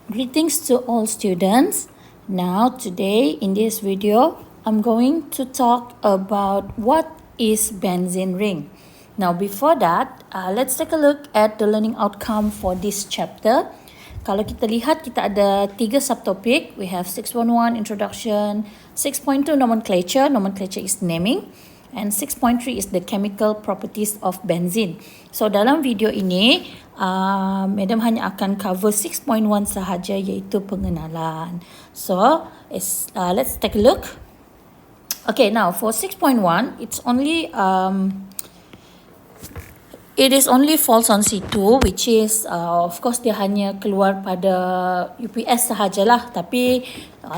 Greetings to all students. Now today in this video, I'm going to talk about what is benzene ring. Now before that, let's take a look at the learning outcome for this chapter. Kalau kita lihat, kita ada 3 subtopic. We have 6.1 introduction, 6.2 nomenclature, nomenclature is naming, and 6.3 is the chemical properties of benzene. So dalam video ini, Madam hanya akan cover 6.1 sahaja, iaitu pengenalan. So let's take a look. Okay, now for 6.1, it is only falls on C2, which is of course dia hanya keluar pada UPS sahajalah. Tapi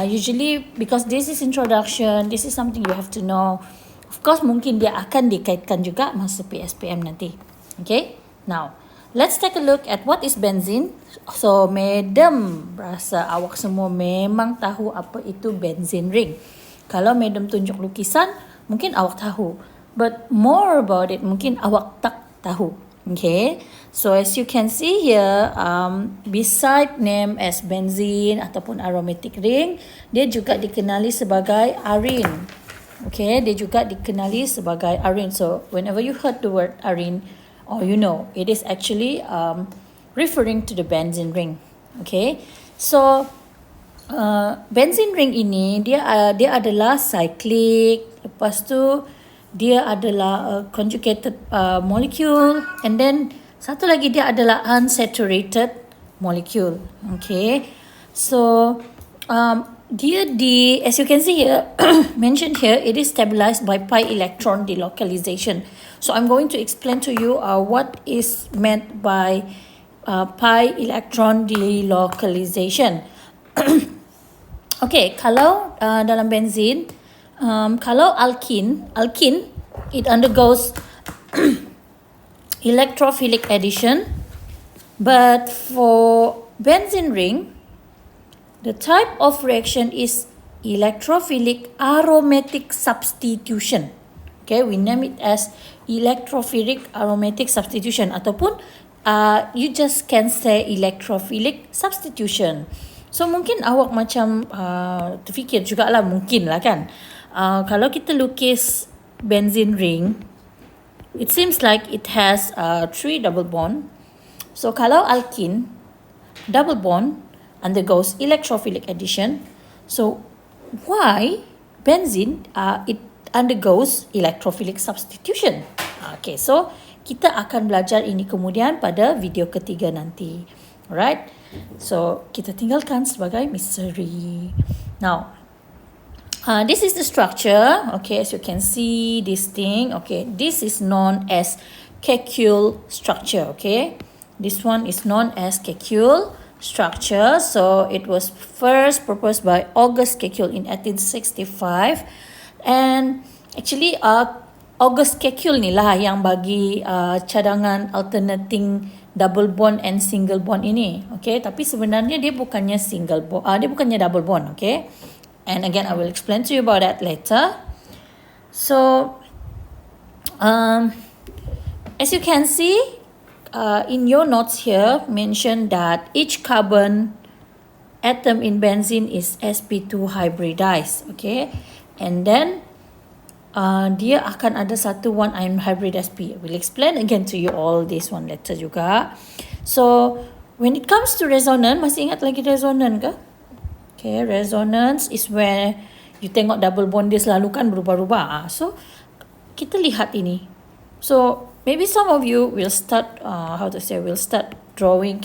usually because this is introduction, this is something you have to know. Of course mungkin dia akan dikaitkan juga masa PSPM nanti. Okay, now let's take a look at what is benzene. So Madam rasa awak semua memang tahu apa itu benzene ring. Kalau Madam tunjuk lukisan, mungkin awak tahu. But more about it, mungkin awak tak tahu. Okay, so as you can see here, beside name as benzene ataupun aromatic ring, dia juga dikenali sebagai arene. Okay, dia juga dikenali sebagai arene. So whenever you heard the word arene, or you know, it is actually referring to the benzene ring. Okay, so benzene ring ini dia adalah cyclic. Lepas tu dia adalah conjugated molecule, and then satu lagi dia adalah unsaturated molecule. Okay, so as you can see here, mentioned here, it is stabilized by pi electron delocalization. So I'm going to explain to you what is meant by pi electron delocalization. Okay, kalau dalam benzene, kalau alkene, it undergoes electrophilic addition, but for benzene ring, the type of reaction is electrophilic aromatic substitution. Okay, we name it as electrophilic aromatic substitution, ataupun you just can say electrophilic substitution. So mungkin awak macam terfikir jugalah, mungkin lah kan, kalau kita lukis benzene ring, it seems like it has 3 double bond. So kalau alkene, double bond undergoes electrophilic addition. So why benzene it undergoes electrophilic substitution? Okay, so kita akan belajar ini kemudian pada video ketiga nanti. Alright, so kita tinggalkan sebagai misteri. Now this is the structure. Okay, as you can see this thing. Okay, this is known as Kekule structure. Okay, this one is known as Kekule structure. So it was first proposed by August Kekule in 1865, and actually August Kekule ni lah yang bagi cadangan alternating double bond and single bond ini. Okay, tapi sebenarnya dia bukannya single bond, dia bukannya double bond. Okay, and again I will explain to you about that later. So as you can see, in your notes here, mentioned that each carbon atom in benzene is sp2 hybridized. Okay, and then dia akan ada satu one ion hybrid sp. I will explain again to you all this one later juga. So when it comes to resonance, masih ingat lagi resonance ke? Okay, resonance is where you tengok double bond dia selalu kan berubah-ubah. So kita lihat ini. So maybe some of you will start start drawing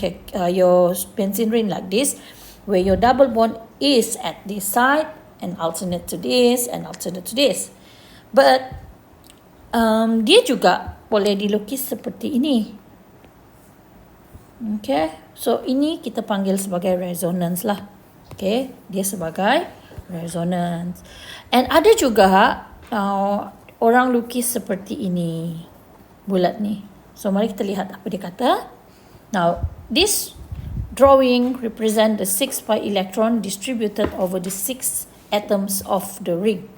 your benzene ring like this, where your double bond is at this side and alternate to this and alternate to this. But dia juga boleh dilukis seperti ini. Okay, so ini kita panggil sebagai resonance lah. Okay, dia sebagai resonance. And ada juga orang lukis seperti ini, bulat ni. So mari kita lihat apa dia kata. Now this drawing represent the 6 pi electron distributed over the 6 atoms of the ring.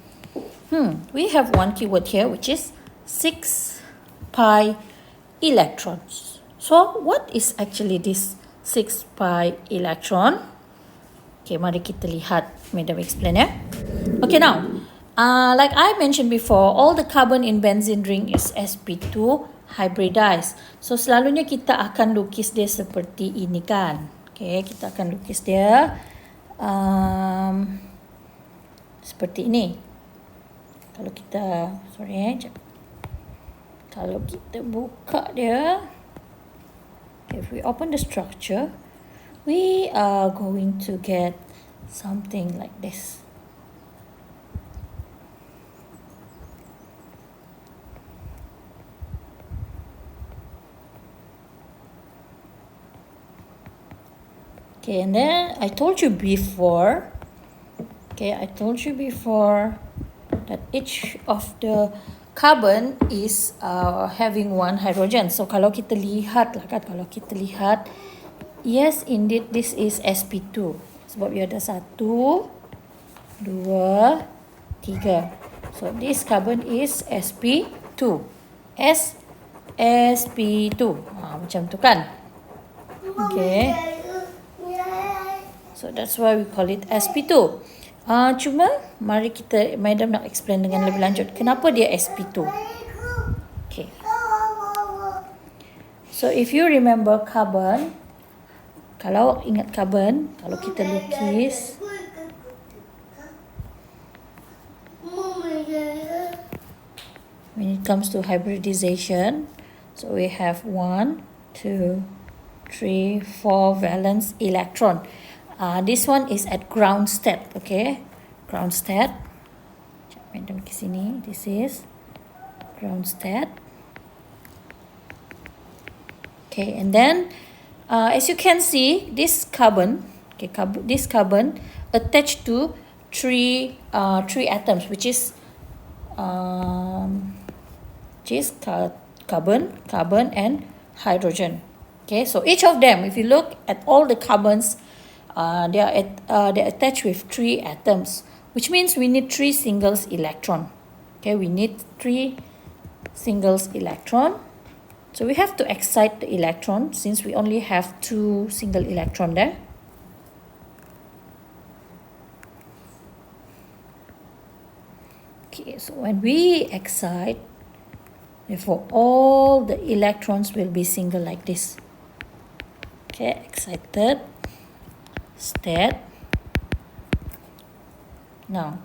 We have one keyword here, which is 6 pi electrons. So what is actually this 6 pi electron? Okay, mari kita lihat. Madam explain ya. Okay, now, like I mentioned before, all the carbon in benzene ring is sp2 hybridized. So, selalunya kita akan lukis dia seperti ini kan. Okay, kita akan lukis dia seperti ini. Kalau kita, kalau kita buka dia, if we open the structure, we are going to get something like this. Okay, and then I told you before that each of the carbon is having one hydrogen. So kalau kita lihat lah kan, yes, indeed this is sp2. Sebab dia ada 1, 2, 3. So this carbon is sp2. sp2. Macam tu kan? Okay. So that's why we call it sp2. Cuma mari kita, Madam nak explain dengan lebih lanjut kenapa dia sp2. Okay. So if you remember carbon, kalau ingat carbon, kalau kita lukis, when it comes to hybridization, so we have 1, 2, 3, 4 valence electron. This one is at ground state, okay? Ground state. Madam ke sini. This is ground state. Okay, and then as you can see, this carbon, this carbon attached to three atoms, which is carbon, and hydrogen. Okay, so each of them, if you look at all the carbons, they're attached with 3 atoms, which means we need 3 singles electron. Okay, we need 3 singles electron. So we have to excite the electron since we only have 2 single electron there. Okay, so when we excite, therefore all the electrons will be single like this. Okay, excited state. Now,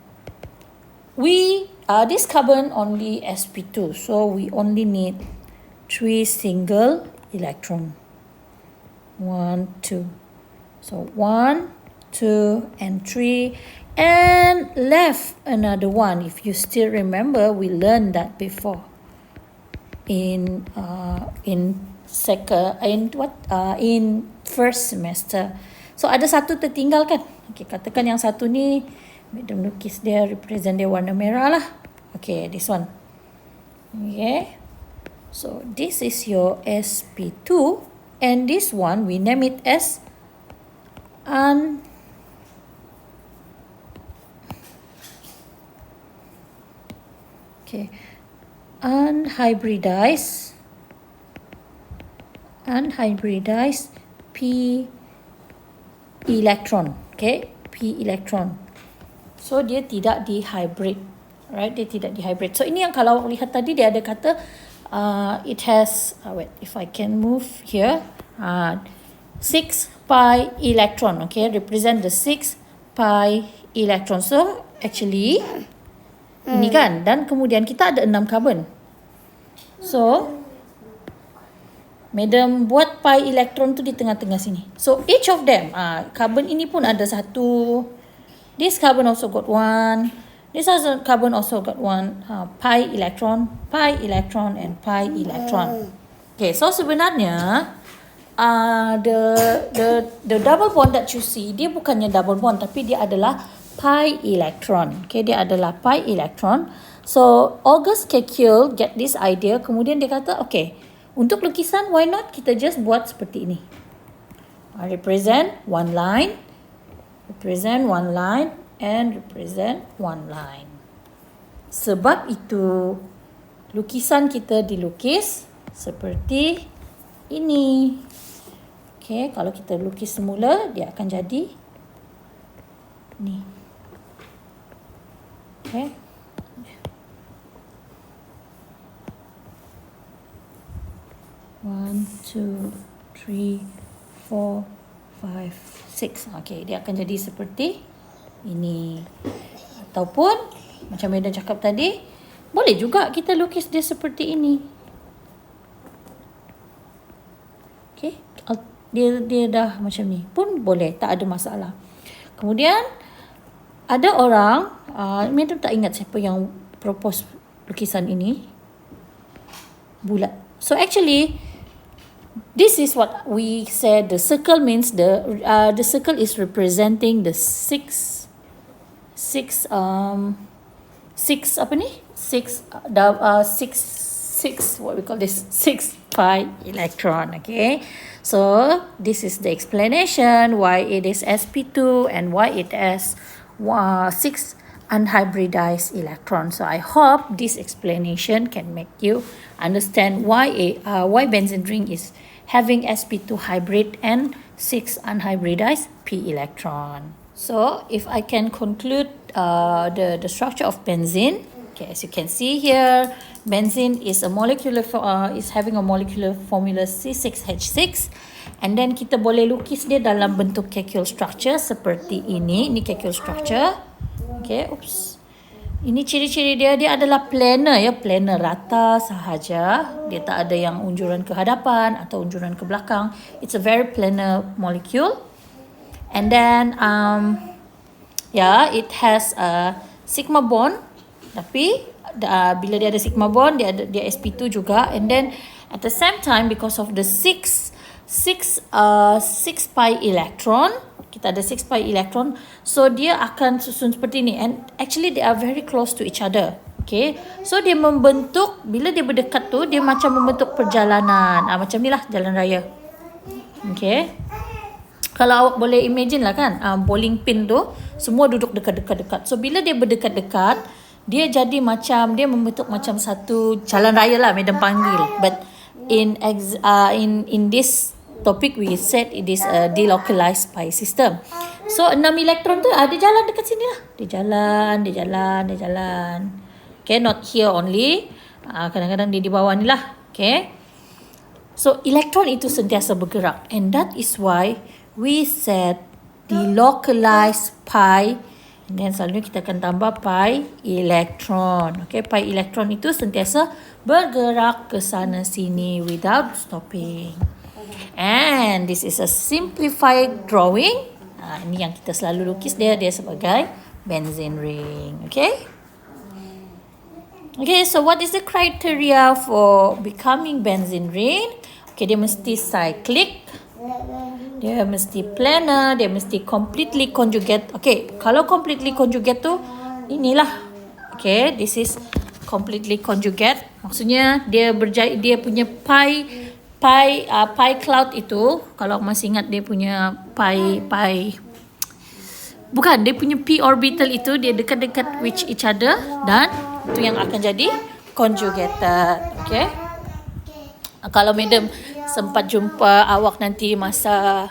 this carbon only sp2, so we only need 3 single electron. 1, 2. So 1, 2, and 3, and left another one. If you still remember, we learned that before in first semester. So ada satu tertinggal kan? Okay, katakan yang satu ni, Madam lukis dia, represent dia warna merah lah. Okay, this one. Okay. So this is your sp2, and this one we name it as unhybridized p electron. Okay, p electron. So dia tidak dihybrid, right? Dia tidak dihybrid. So ini yang kalau lihat tadi dia ada kata it has wait, if I can move here, 6 pi electron. Okay, represent the 6 pi electron. So actually ini kan, dan kemudian kita ada 6 carbon. So Madam buat pi elektron tu di tengah-tengah sini. So each of them, carbon ini pun ada 1. This carbon also got 1. This other carbon also got 1 pi electron, and pi electron. Okay, so sebenarnya the double bond that you see, dia bukannya double bond, tapi dia adalah pi electron. Okay, dia adalah pi electron. So August Kekulé get this idea, kemudian dia kata, okay, untuk lukisan, why not kita just buat seperti ini. Represent one line, and represent one line. Sebab itu, lukisan kita dilukis seperti ini. Okay, kalau kita lukis semula, dia akan jadi Ni. Okay. One, two, three, four, five, six. Okay, dia akan jadi seperti ini. Ataupun macam Madam cakap tadi, boleh juga kita lukis dia seperti ini. Okay, dia dah macam ni pun boleh, tak ada masalah. Kemudian ada orang, Madam tak ingat siapa yang propose lukisan ini, bulat. So actually, this is what we said. The circle means the circle is representing the six apa ni? Six what we call this? 6 pi electron. Okay. So this is the explanation why it is sp2 and why it has 6 unhybridized electrons. So I hope this explanation can make you understand why benzene ring is having sp2 hybrid and 6 unhybridized p electron. So if I can conclude the structure of benzene, okay, as you can see here, benzene is having a molecular formula C6H6, and then kita boleh lukis dia dalam bentuk capsule structure seperti ini. Ini capsule structure. Okay, oops. Ini ciri-ciri dia adalah planar ya, planar rata sahaja. Dia tak ada yang unjuran ke hadapan atau unjuran ke belakang. It's a very planar molecule. And then it has a sigma bond. Tapi bila dia ada sigma bond, dia sp2 juga. And then at the same time, because of the 6 pi electron, kita ada 6 pi electron, so dia akan susun seperti ni. And actually they are very close to each other. Okay, so dia membentuk, bila dia berdekat tu, dia macam membentuk perjalanan. Macam ni lah jalan raya. Okay, kalau awak boleh imagine lah kan, bowling pin tu semua duduk dekat-dekat. So bila dia berdekat-dekat, dia jadi macam, dia membentuk macam satu jalan raya lah, Madam panggil. But in this topic we said it is a delocalized pi system. So 6 elektron tu dia jalan dekat sini lah. Dia jalan. Okay, not here only. Kadang-kadang dia di bawah ni lah. Okay. So elektron itu sentiasa bergerak, and that is why we said delocalized pi. And then selalunya kita akan tambah pi elektron. Okay, pi elektron itu sentiasa bergerak ke sana sini without stopping. And this is a simplified drawing. Ini yang kita selalu lukis dia sebagai benzene ring. Okay. Okay, so what is the criteria for becoming benzene ring? Okay, dia mesti cyclic. Dia mesti planar, dia mesti completely conjugate. Okay, kalau completely conjugate tu, inilah. Okay, this is completely conjugate. Maksudnya dia punya pi cloud itu, kalau masih ingat dia punya bukan, dia punya p orbital itu, dia dekat-dekat with each other, dan itu yang akan jadi conjugated. Okay. Kalau Madam sempat jumpa awak nanti masa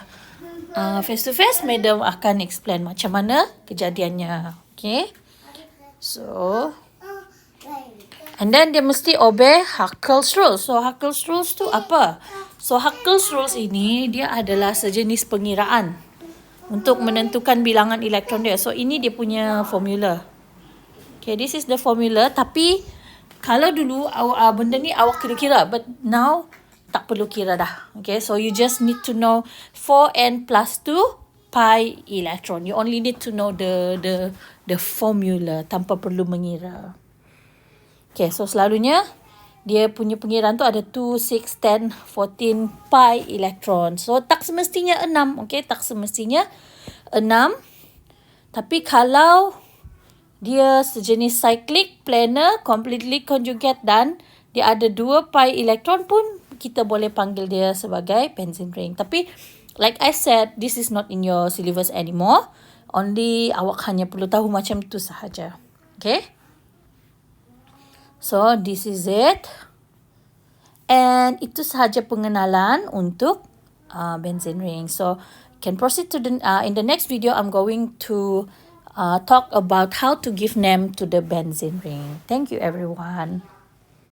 face to face, Madam akan explain macam mana kejadiannya. Okay. So, and then dia mesti obey Huckel's rules. So Huckel's rules tu apa? So Huckel's rules ini dia adalah sejenis pengiraan untuk menentukan bilangan elektron dia. So ini dia punya formula. Okay, this is the formula. Tapi kalau dulu benda ni awak kira-kira, but now tak perlu kira dah. Okay, so you just need to know 4n plus 2 pi electron. You only need to know the formula tanpa perlu mengira. Okay, so selalunya dia punya pengiraan tu ada 2, 6, 10, 14 pi electron. So tak semestinya 6. Okay, tak semestinya 6. Tapi kalau dia sejenis cyclic, planar, completely conjugate, dan dia ada 2 pi elektron pun, kita boleh panggil dia sebagai benzene ring. Tapi like I said, this is not in your syllabus anymore. Only awak hanya perlu tahu macam tu sahaja. Okay. So this is it. And itu sahaja pengenalan untuk benzene ring. So can proceed to in the next video. I'm going to talk about how to give name to the benzene ring. Thank you, everyone.